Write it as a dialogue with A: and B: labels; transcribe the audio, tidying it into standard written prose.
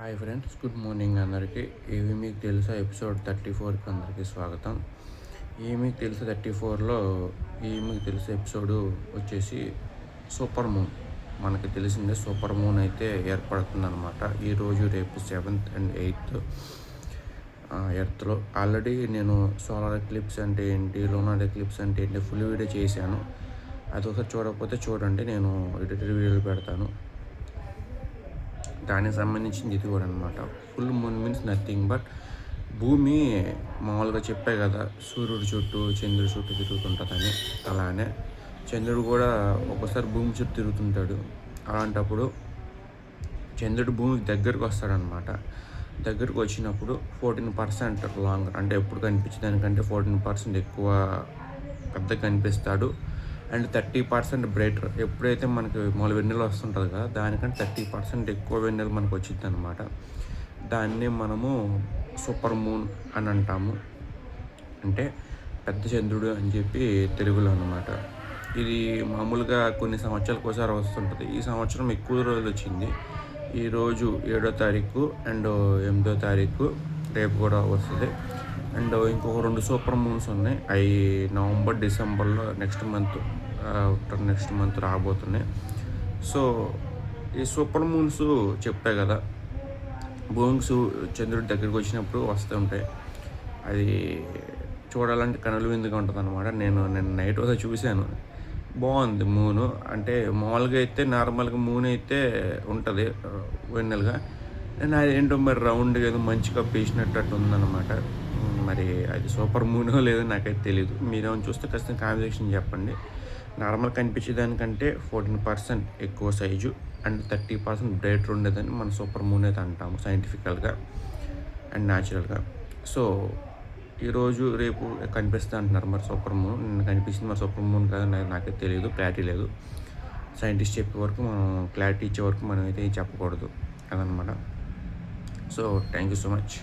A: Hi friends, good morning అందరికీ. ఇవి మీకు తెలుసా ఎపిసోడ్ 34కి అందరికీ స్వాగతం. ఈ మీకు తెలుసా 34లో ఈ మీకు తెలుసా ఎపిసోడు వచ్చేసి సూపర్ మూన్. మనకి తెలిసిందే సూపర్ మూన్ అయితే ఏర్పడుతుందన్నమాట. ఈరోజు రేపు 7th and 8th ఎర్త్లో. ఆల్రెడీ నేను సోలార్ ఎక్లిప్స్ అంటే ఏంటి, లూనార్ ఎక్లిప్స్ అంటే ఏంటి ఫుల్ వీడియో చేశాను. అది ఒకసారి చూడకపోతే చూడండి, నేను ఎడిటెడ్ వీడియోలు పెడతాను. దానికి సంబంధించింది ఇది కూడా అనమాట. Full moon means nothing but భూమి మామూలుగా చెప్పే కదా, సూర్యుడు చుట్టూ చంద్రుడి చుట్టూ తిరుగుతుంటుందని. అలానే చంద్రుడు కూడా ఒక్కోసారి భూమి చుట్టూ తిరుగుతుంటాడు. అలాంటప్పుడు చంద్రుడు భూమికి దగ్గరకు వస్తాడనమాట. దగ్గరకు వచ్చినప్పుడు 14% లాంగ్, అంటే ఎప్పుడు కనిపించే దానికంటే 14% ఎక్కువ పెద్దగా కనిపిస్తాడు. And 30% brighter. ఎప్పుడైతే మనకి మామూలు వెన్నెల వస్తుంటుంది కదా, దానికంటే 30% ఎక్కువ వెన్నెల మనకు వచ్చింది అనమాట. దాన్ని మనము సూపర్ మూన్ అని అంటాము, అంటే పెద్ద చంద్రుడు అని చెప్పి తెలుగులో అనమాట. ఇది మామూలుగా కొన్ని సంవత్సరాలకు ఒకసారి వస్తుంటుంది. ఈ సంవత్సరం ఎక్కువ రోజులు వచ్చింది. ఈరోజు 7వ తారీఖు అండ్ 8వ తారీఖు రేపు కూడా వస్తుంది. అండ్ ఇంకొక 2 సూపర్ మూన్స్ ఉన్నాయి. అవి నవంబర్ డిసెంబర్లో నెక్స్ట్ మంత్ రాబోతున్నాయి. సో ఈ సూపర్ మూన్స్ చెప్పే కదా, భూమికి చంద్రుడి దగ్గరికి వచ్చినప్పుడు వస్తూ ఉంటాయి. అది చూడాలంటే కనుల విందుగా ఉంటుంది అనమాట. నేను నైట్ ఒకసారి చూశాను, బాగుంది మూను. అంటే మామూలుగా అయితే నార్మల్గా మూన్ అయితే ఉంటుంది వెన్నెలుగా, నేను అది ఏంటో మరి రౌండ్గా ఏదో మంచిగా పేసినట్టు ఉందన్నమాట. మరి అది సూపర్ మూనో లేదో నాకైతే తెలియదు. మీరేమైనా చూస్తే ఖచ్చితంగా కాంబినేషన్ చెప్పండి. నార్మల్ కనిపించేదానికంటే 14% ఎక్కువ సైజు అండ్ 30% బ్రైటర్ ఉండేదని మన సూపర్ మూన్ అయితే అంటాము సైంటిఫికల్గా అండ్ న్యాచురల్గా. సో ఈరోజు రేపు కనిపిస్తుంది అంటున్నారు మరి సూపర్ మూన్. నిన్న కనిపిస్తుంది, మరి సూపర్ మూన్ కాదు నాకైతే తెలియదు, క్లారిటీ లేదు. సైంటిస్ట్ చెప్పే వరకు మనం, క్లారిటీ ఇచ్చే వరకు మనం అయితే చెప్పకూడదు అదనమాట. So thank you so much.